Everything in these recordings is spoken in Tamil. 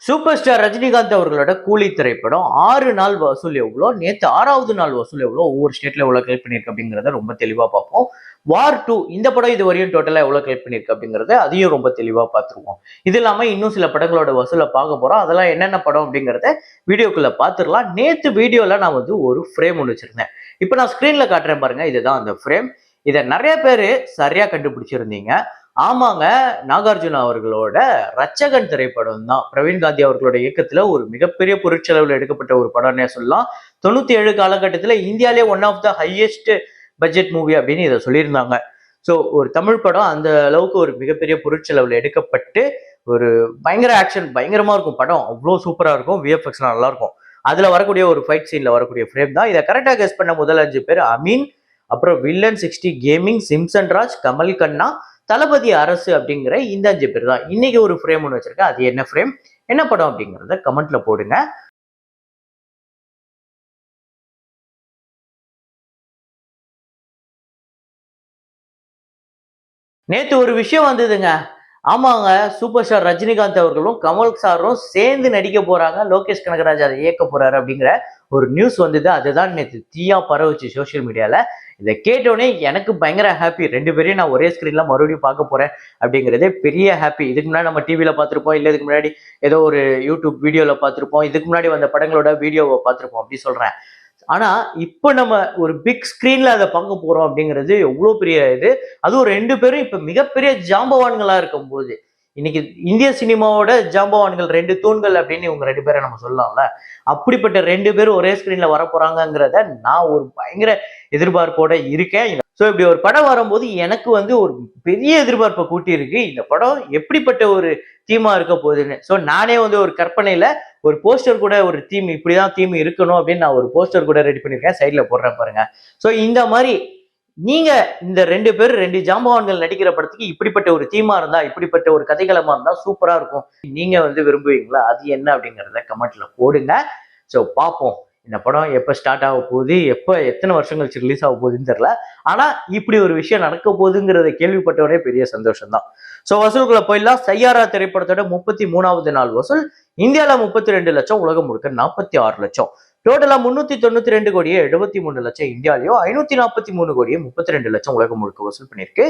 சூப்பர் ஸ்டார் ரஜினிகாந்த் அவர்களோட கூலி திரைப்படம் 6 நாள் வசூல் எவ்வளோ, நேற்று 6வது நாள் வசூல் எவ்வளோ, ஒவ்வொரு ஸ்டேட்ல எவ்வளோ கலெக்ட் பண்ணியிருக்கு அப்படிங்கிறத ரொம்ப தெளிவாக பார்ப்போம். வார் 2 இந்த படம் இது வரையும் டோட்டலாக எவ்வளோ கலெக்ட் பண்ணியிருக்கு அப்படிங்கிறத அதையும் ரொம்ப தெளிவாக பார்த்துருவோம். இது இல்லாமல் இன்னும் சில படங்களோட வசூலை பார்க்க போகிறோம். அதெல்லாம் என்னென்ன படம் அப்படிங்கிறத வீடியோக்குள்ளே பார்த்துடலாம். நேற்று வீடியோவில் நான் ஒரு ஃப்ரேம் ஒன்று வச்சுருந்தேன். இப்போ நான் ஸ்க்ரீனில் காட்டுறேன் பாருங்க, இதுதான் அந்த ஃப்ரேம். இதை நிறைய பேர் சரியாக கண்டுபிடிச்சிருந்தீங்க. ஆமாங்க, நாகார்ஜுனா அவர்களோட ரட்சகன் திரைப்படம் தான். பிரவீன் காந்தி அவர்களோட இயக்கத்துல ஒரு மிகப்பெரிய பொருட்செலவுல எடுக்கப்பட்ட ஒரு படம்னே சொல்லலாம். 97 காலகட்டத்துல இந்தியாலே one of the highest budget movie அப்படின்னு இதை சொல்லியிருந்தாங்க. ஸோ ஒரு தமிழ் படம் அந்த அளவுக்கு ஒரு மிகப்பெரிய பொருட்செலவுல எடுக்கப்பட்டு ஒரு பயங்கர ஆக்ஷன் பயங்கரமா இருக்கும். படம் அவ்வளோ சூப்பரா இருக்கும். விஎஃப்எக்ஸ் நல்லா இருக்கும். அதுல வரக்கூடிய ஒரு ஃபைட் சீன்ல வரக்கூடிய ஃப்ரேம் தான். இதை கரெக்டாக கெஸ் பண்ண முதல் 5 பேர் அமீன், அப்புறம் வில்லன் 60 கேமிங், சிம்சன் ராஜ், கமல் கண்ணா, தளபதி அரசு அப்படிங்கிற இந்த 5 பேர் தான். இன்னைக்கு ஒரு ஃப்ரேம் ஒன்று வச்சிருக்கேன். அது என்ன ஃப்ரேம், என்ன படம் அப்படிங்கிறத கமெண்ட்ல போடுங்க. நேத்து ஒரு விஷயம் வந்ததுங்க. ஆமாங்க, சூப்பர் ஸ்டார் ரஜினிகாந்த் அவர்களும் கமல் சாரும் சேர்ந்து நடிக்க போறாங்க. லோகேஷ் கனகராஜ் அதை இயக்க போறாரு அப்படிங்கிற ஒரு நியூஸ் வந்தது. அதுதான் நேற்று தீயா பரவுச்சு சோசியல் மீடியால. இதை கேட்டோடனே எனக்கு பயங்கர ஹாப்பி. 2 பேரையும் நான் ஒரே ஸ்கிரீன்ல மறுபடியும் பார்க்க போறேன் அப்படிங்கிறதே பெரிய ஹாப்பி. இதுக்கு முன்னாடி நம்ம டிவியில பார்த்துருப்போம், இல்லை இதுக்கு முன்னாடி ஏதோ ஒரு யூடியூப் வீடியோல பார்த்துருப்போம், இதுக்கு முன்னாடி வந்த படங்களோட வீடியோவை பார்த்துருப்போம் அப்படி சொல்றேன். ஆனா இப்ப நம்ம ஒரு பிக் ஸ்கிரீன்ல அதை பார்க்க போறோம் அப்படிங்கிறது எவ்வளவு பெரிய இது. அதுவும் 2 பேரும் இப்ப மிகப்பெரிய ஜாம்பவான்களா இருக்கும் போது, இன்னைக்கு இந்திய சினிமாவோட ஜாம்பவான்கள் 2 தூண்கள் அப்படின்னு இவங்க 2 பேரை நம்ம சொல்லலாம்ல. அப்படிப்பட்ட 2 பேரும் ஒரே ஸ்கிரீன்ல வர போறாங்கிறத நான் ஒரு பயங்கர எதிர்பார்ப்போட இருக்கேன். ஸோ இப்படி ஒரு படம் வரும்போது எனக்கு ஒரு பெரிய எதிர்பார்ப்பை கூட்டி இருக்கு. இந்த படம் எப்படிப்பட்ட ஒரு தீமா இருக்க போகுதுன்னு. ஸோ நானே ஒரு கற்பனையில ஒரு போஸ்டர் கூட, ஒரு தீம் இப்படிதான் தீம் இருக்கணும் அப்படின்னு நான் ஒரு போஸ்டர் கூட ரெடி பண்ணியிருக்கேன். சைட்ல போடுறேன் பாருங்க. ஸோ இந்த மாதிரி நீங்க இந்த 2 பேர் 2 ஜாம்பவான்கள் நடிக்கிற படத்துக்கு இப்படிப்பட்ட ஒரு தீமா இருந்தா, இப்படிப்பட்ட ஒரு கதைக்களமா இருந்தா சூப்பரா இருக்கும். நீங்க விரும்புவீங்களா? அது என்ன அப்படிங்கிறத கமெண்ட்ல போடுங்க. ஸோ பார்ப்போம். இந்த படம் எப்போ ஸ்டார்ட் ஆக போகுது, எப்போ எத்தனை வருஷம் கழிச்சு ரிலீஸ் ஆக போகுதுன்னு தெரியல. ஆனா இப்படி ஒரு விஷயம் நடக்க போகுதுங்கிறத கேள்விப்பட்டவனே பெரிய சந்தோஷம் தான். ஸோ வசூல்களை போயிடலாம். சையாரா திரைப்படத்தோட 33வது நாள் வசூல் இந்தியாவில் 32 லட்சம், உலகம் முழுக்க 46 லட்சம். டோட்டலா 392 கோடியே 73 லட்சம் இந்தியாலையும், 543 கோடியே 32 லட்சம் உலகம் முழுக்க வசூல் பண்ணியிருக்கு.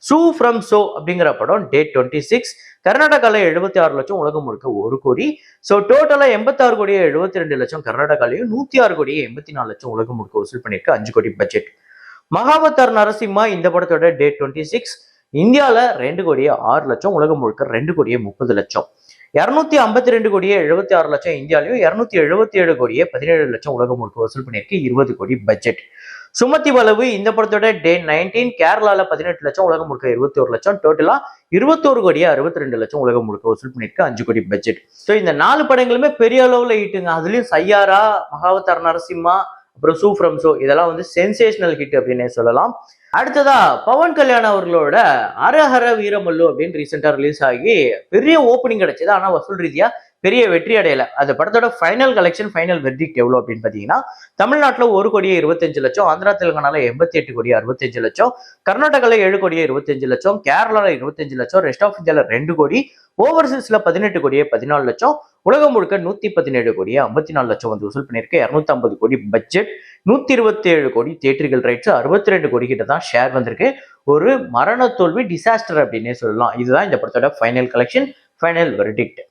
சூ ஃப்ரம் ஷோ அப்படிங்கிற படம் டேட் 26 கர்நாடகால 76 லட்சம், உலகம் முழுக்க 1 கோடி. ஸோ டோட்டலா 86 கோடியே 72 லட்சம் கர்நாடகாலையும், 106 கோடியே 84 லட்சம் உலகம் முழுக்க வசூல் பண்ணியிருக்கு. 5 கோடி பட்ஜெட். மகாவதார் நரசிம்மா இந்த படத்தோட டேட் 26 இந்தியாவில் 2 கோடியே 6 லட்சம், உலகம் முழுக்க 2 கோடியே 30 லட்சம். 252 கோடியே 76 லட்சம் இந்தியாலையும், 277 கோடியே 17 லட்சம் உலகம் முழுக்க வசூல் பண்ணியிருக்கு. 20 கோடி பட்ஜெட். சுமதி வளவு இந்த படத்தோட டே 19 கேரளால 18 லட்சம், உலகம் முழுக்க 21 லட்சம். டோட்டலா 21 கோடியே 62 லட்சம் உலகம் முழுக்க வசூல் பண்ணியிருக்கு. 5 கோடி பட்ஜெட். ஸோ இந்த 4 படங்களுமே பெரிய அளவுல ஈட்டுங்க. அதுலயும் சையாரா, மகாவதார் நரசிம்மா, அப்புறம் சூ ஃப்ரம் ஷோ இதெல்லாம் சென்சேஷனல் ஹிட் அப்படின்னே சொல்லலாம். அடுத்ததா பவன் கல்யாண் அவர்களோட அரஹர வீரமல்லு அப்படின்னு ரீசெண்டா ரிலீஸ் ஆகி பெரிய ஓப்பனிங் கிடைச்சது. ஆனா வசூல் ரீதியா பெரிய வெற்றி அடையல. அந்த படத்தோட ஃபைனல் கலெக்ஷன், ஃபைனல் வெர்டிக்ட் எவ்வளவு அப்படின்னு பாத்தீங்கன்னா, தமிழ்நாட்டுல 1 கோடியே 25 லட்சம், ஆந்திரா தெலுங்கானால 88 கோடியே 65 லட்சம், கர்நாடகால 7 கோடியே 25 லட்சம், கேரளால 25 லட்சம், ரெஸ்ட் ஆஃப் இந்தியால 2 கோடி, ஓவர்சீஸ்ல 18 கோடியே 14 லட்சம், உலகம் முழுக்க 117 கோடியே 54 லட்சம் வசூல் பண்ணியிருக்கு. 250 கோடி பட்ஜெட், 127 கோடி தியேட்டர்கள் ரைட்ஸ், 62 கோடி கிட்ட தான் ஷேர் வந்திருக்கு. ஒரு மரண தோல்வி, டிசாஸ்டர் அப்படின்னே சொல்லலாம். இதுதான் இந்த படத்தோட ஃபைனல் கலெக்ஷன், ஃபைனல் வெர்டிக்ட்.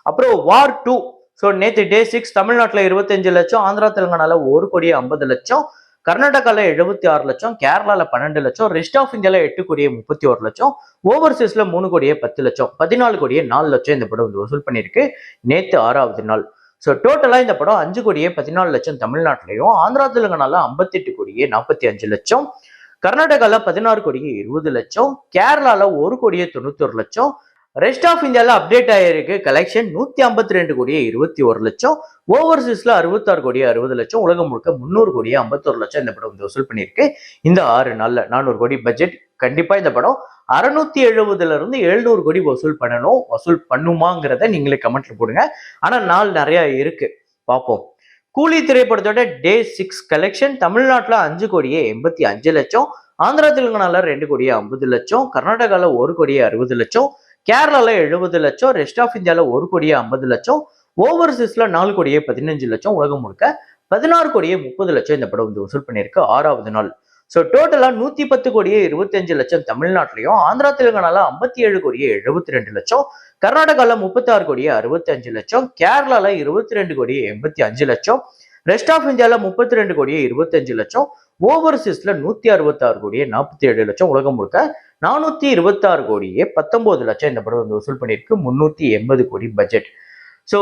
அப்புறம் வார் 2. ஸோ நேற்று டே 6 தமிழ்நாட்டில் 25 லட்சம், ஆந்திரா தெலுங்கானால 1 கோடியே 50 லட்சம், கர்நாடகால 76 லட்சம், கேரளால 12 லட்சம், ரெஸ்ட் ஆஃப் இந்தியால 8 கோடியே 31 லட்சம், ஓவர்சீஸ்ல 3 கோடியே 10 லட்சம், 14 கோடியே 4 லட்சம் இந்த படம் வசூல் பண்ணியிருக்கு நேற்று 6வது நாள். ஸோ டோட்டலா இந்த படம் 5 கோடியே 14 லட்சம் தமிழ்நாட்டிலையும், ஆந்திரா தெலுங்கானால 58 கோடியே 45 லட்சம், கர்நாடகால 16 கோடியே 20 லட்சம், கேரளால 1 கோடியே 91 லட்சம், ரெஸ்ட் ஆஃப் இந்தியால அப்டேட் ஆயிருக்கு கலெக்ஷன் 152 கோடியே 21 லட்சம், ஓவர்சீஸ்ல 66 கோடியே 60 லட்சம், உலகம் முழுக்க 300 கோடியே 51 லட்சம் இந்த படம் வசூல் பண்ணியிருக்கு. இந்த 6 நாள்ல 400 கோடி பட்ஜெட். கண்டிப்பா இந்த படம் 670 இருந்து 700 கோடி வசூல் பண்ணணும். வசூல் பண்ணுமாங்கிறத நீங்களே கமெண்ட்ல போடுங்க. ஆனா நாள் நிறைய இருக்கு, பார்ப்போம். கூலி திரைப்படத்தோட டே 6 கலெக்ஷன் தமிழ்நாட்டுல 5 கோடியே 85 லட்சம், ஆந்திரா தெலுங்கானால 2 கோடியே 50 லட்சம், கர்நாடகால 1 கோடியே 60 லட்சம், கேரளால 70 லட்சம், ரெஸ்ட் ஆஃப் இந்தியால 1,50,00,000, ஓவர்சீஸ்ல 4,15,00,000, உலகம் முழுக்க 16,30,00,000 இந்த படம் வந்து வசூல் பண்ணியிருக்கு 6வது நாள். ஸோ டோட்டலா 110,25,00,000 தமிழ்நாட்டிலையும், ஆந்திரா தெலுங்கானால 57,72,00,000, கர்நாடகால 36,65,00,000, கேரளால 22,85,00,000, ரெஸ்ட் ஆஃப் இந்தியால 32,25,00,000, ஓவர்சீஸ்ல 166,47,00,000, உலகம் முழுக்க 426,19,00,000 இந்த படம் வந்து வசூல் பண்ணியிருக்கு. 380 கோடி பட்ஜெட். ஸோ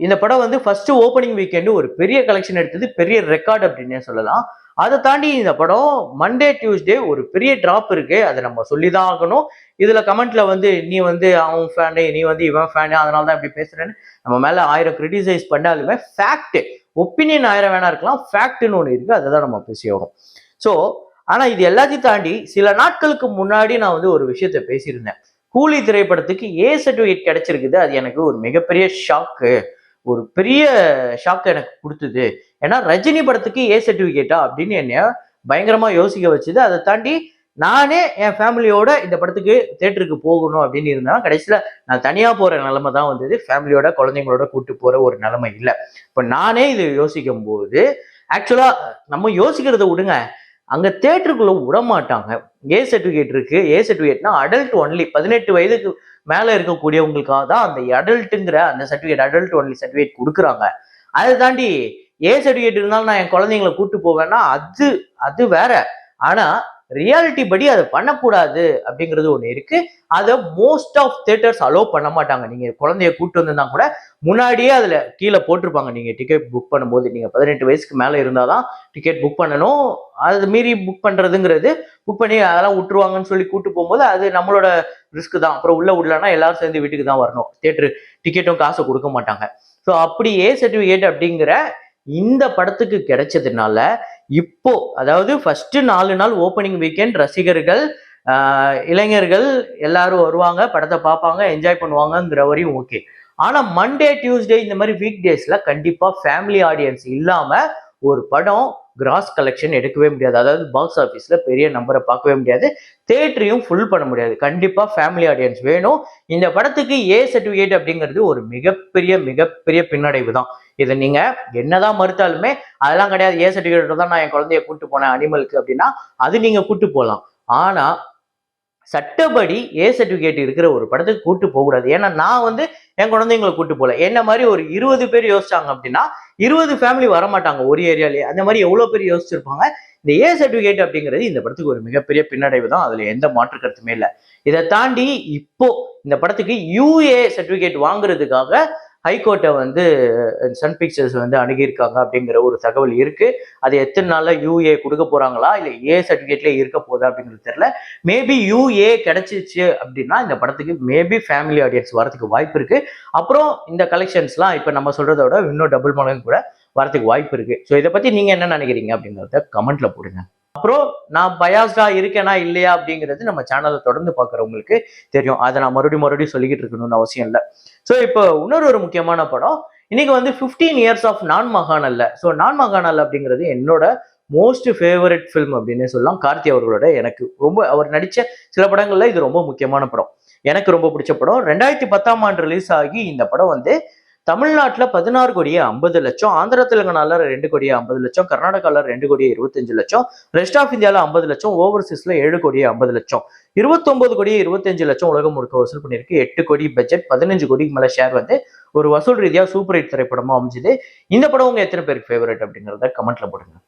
இந்த படம் வந்து ஃபர்ஸ்ட் ஓப்பனிங் வீக்கெண்டு ஒரு பெரிய கலெக்ஷன் எடுத்தது, பெரிய ரெக்கார்டு அப்படின்னே சொல்லலாம். அதை தாண்டி இந்த படம் மண்டே டியூஸ்டே ஒரு பெரிய டிராப் இருக்கு, அதை நம்ம சொல்லிதான் ஆகணும். இதுல கமெண்ட்ல வந்து நீ வந்து அவன் ஃபேனு, நீ வந்து இவன் ஃபேனு, அதனால தான் இப்படி பேசுறேன்னு நம்ம மேல 1000 கிரிட்டிசைஸ் பண்ணாலுமே ஃபேக்ட், ஒப்பீனியன் 1000 வேணா இருக்கலாம், ஃபேக்ட்னு ஒன்று இருக்கு, அதை தான் நம்ம பேசி வரோம். ஸோ ஆனா இது எல்லாத்தையும் தாண்டி சில நாட்களுக்கு முன்னாடி நான் வந்து ஒரு விஷயத்த பேசியிருந்தேன். கூலி திரைப்படத்துக்கு ஏ சர்டிஃபிகேட் கிடைச்சிருக்குது, அது எனக்கு ஒரு மிகப்பெரிய ஷாக்கு, ஒரு பெரிய ஷாக் எனக்கு கொடுத்தது. ஏன்னா ரஜினி படத்துக்கு ஏ சர்டிஃபிகேட்டா அப்படின்னு என்னைய பயங்கரமா யோசிக்க வச்சுது. அதை தாண்டி நானே என் ஃபேமிலியோட இந்த படத்துக்கு தேட்டருக்கு போகணும் அப்படின்னு இருந்தேன். கடைசியில நான் தனியா போற நிலைமை தான் வந்தது, ஃபேமிலியோட குழந்தைங்களோட கூட்டு போற ஒரு நிலைமை இல்லை. இப்ப நானே இது யோசிக்கும் போது ஆக்சுவலா நம்ம யோசிக்கிறத விடுங்க, அங்க தேட்டருக்குள்ள விட மாட்டாங்க. ஏ சர்டிஃபிகேட் இருக்கு, ஏ சர்டிஃபிகேட்னா அடல்ட் ஒன்லி, 18 வயதுக்கு மேல இருக்கக்கூடியவங்களுக்காக தான் அந்த அடல்ட்டுங்கிற அந்த சர்டிஃபிகேட், அடல்ட் ஒன்லி சர்டிஃபிகேட் கொடுக்குறாங்க. அதை தாண்டி ஏ சர்டிஃபிகேட் இருந்தாலும் நான் என் குழந்தைங்களை கூட்டு போவேன்னா அது அது வேற. ஆனா ரியாலிட்டி படி அதை பண்ணக்கூடாது அப்படிங்கிறது ஒண்ணு இருக்கு. அதை மோஸ்ட் ஆஃப் தியேட்டர்ஸ் அலோவ் பண்ண மாட்டாங்க. நீங்க குழந்தைய கூட்டு வந்திருந்தா கூட முன்னாடியே அதுல கீழே போட்டிருப்பாங்க, நீங்க டிக்கெட் புக் பண்ணும்போது நீங்க 18 வயசுக்கு மேல இருந்தாதான் டிக்கெட் புக் பண்ணணும். அது மீறி புக் பண்றதுங்கிறது புக் பண்ணி அதெல்லாம் விட்டுருவாங்கன்னு சொல்லி கூட்டு போகும்போது அது நம்மளோட ரிஸ்க் தான். அப்புறம் உள்ள விடலன்னா எல்லாரும் சேர்ந்து வீட்டுக்கு தான் வரணும், தியேட்டர் டிக்கெட்டும் காசு கொடுக்க மாட்டாங்க. ஸோ அப்படி ஏ சர்டிஃபிகேட் அப்படிங்கிற இந்த படத்துக்கு கிடைச்சதுனால இப்போ, அதாவது ஃபர்ஸ்ட் 4 நாள் ஓப்பனிங் வீக்கெண்ட் ரசிகர்கள், இளைஞர்கள் எல்லாரும் வருவாங்க, படத்தை பார்ப்பாங்க, என்ஜாய் பண்ணுவாங்கங்கிற வரையும் ஓகே. ஆனா மண்டே டியூஸ்டே இந்த மாதிரி வீக் டேஸ்ல கண்டிப்பா ஃபேமிலி ஆடியன்ஸ் இல்லாம ஒரு படம் கிராஸ் கலெக்ஷன் எடுக்கவே முடியாது. அதாவது பாக்ஸ் ஆஃபீஸ்ல பெரிய நம்பரை பார்க்கவே முடியாது, தேட்டரையும் ஃபுல் பண்ண முடியாது. கண்டிப்பா ஃபேமிலி ஆடியன்ஸ் வேணும். இந்த படத்துக்கு ஏ சர்டிஃபிகேட் அப்படிங்கிறது ஒரு மிகப்பெரிய மிகப்பெரிய பின்னடைவு தான். இதை நீங்க என்னதான் மறுத்தாலுமே அதெல்லாம் கிடையாது, ஏ சர்டிஃபிகேட் தான் நான் என் குழந்தைய கூட்டு போனேன் அனிமலுக்கு அப்படின்னா அது நீங்க கூட்டு போகலாம். ஆனா சட்டப்படி ஏ சர்டிஃபிகேட் இருக்கிற ஒரு படத்துக்கு கூட்டு போகக்கூடாது. ஏன்னா நான் வந்து என் குழந்தைங்களை கூட்டு போகல. என்ன மாதிரி ஒரு 20 பேர் யோசிச்சாங்க அப்படின்னா 20 ஃபேமிலி வரமாட்டாங்க ஒரு ஏரியாலேயே. அந்த மாதிரி எவ்வளவு பேர் யோசிச்சிருப்பாங்க. இந்த ஏ சர்டிஃபிகேட் அப்படிங்கிறது இந்த படத்துக்கு ஒரு மிகப்பெரிய பின்னடைவு தான், அதுல எந்த மாற்று கருத்துமே இல்லை. இதை தாண்டி இப்போ இந்த படத்துக்கு யூஏ சர்டிஃபிகேட் வாங்குறதுக்காக ஹைகோர்ட்டை வந்து சன் பிக்சர்ஸ் வந்து அணுகியிருக்காங்க அப்படிங்கிற ஒரு தகவல் இருக்கு. அது எத்தனை நாள்ல யூஏ கொடுக்க போறாங்களா இல்லை ஏ சர்டிஃபிகேட்ல இருக்க போதா அப்படிங்கிறது தெரியல. மேபி யூஏ கிடைச்சிச்சு அப்படின்னா இந்த படத்துக்கு மேபி ஃபேமிலி ஆடியன்ஸ் வரதுக்கு வாய்ப்பு இருக்கு. அப்புறம் இந்த கலெக்ஷன்ஸ்லாம் இப்ப நம்ம சொல்றதை விட இன்னும் டபுள் மடங்கு கூட வரதுக்கு வாய்ப்பு இருக்கு. ஸோ இதை பத்தி நீங்க என்ன நினைக்கிறீங்க அப்படிங்கிறத கமெண்ட்ல போடுங்க. அப்புறம் நான் பயாஸ்டா இருக்கேனா இல்லையா அப்படிங்கிறது நம்ம சேனலை தொடர்ந்து பார்க்குறவங்களுக்கு தெரியும். அதை நான் மறுபடியும் சொல்லிக்கிட்டு இருக்கணும்னு அவசியம் இல்லை. ஸோ இப்போ இன்னொரு முக்கியமான படம் இன்னைக்கு வந்து 15 இயர்ஸ் ஆஃப் நான் மகாநல்ல. ஸோ நான் மகாநல்ல அப்படிங்கிறது என்னோட மோஸ்ட் ஃபேவரட் ஃபிலிம் அப்படின்னே சொல்லலாம். கார்த்தி அவர்களோட எனக்கு ரொம்ப அவர் நடித்த சில படங்கள்ல இது ரொம்ப முக்கியமான படம், எனக்கு ரொம்ப பிடிச்ச படம். 2010ஆம் ஆண்டு ரிலீஸ் ஆகி இந்த படம் வந்து தமிழ்நாட்டில் 16,50,00,000, ஆந்திரா தெலுங்கானால 2,50,00,000, கர்நாடகாவில் 2,25,00,000, ரெஸ்ட் ஆஃப் இந்தியாவில் 50,00,000, ஓவர்சீஸ்ல 7,50,00,000, 29,25,00,000 உலகம் முழுக்க வசூல் பண்ணியிருக்கு. 8 கோடி பட்ஜெட், 15 கோடிக்கு மேல ஷேர் வந்து ஒரு வசூல் ரீதியா சூப்பர் ஹிட் திரைப்படமா அமைஞ்சது. இந்த படம் உங்க எத்தனை பேருக்கு ஃபேவரட் அப்படிங்கிறத கமெண்ட்ல போடுங்க.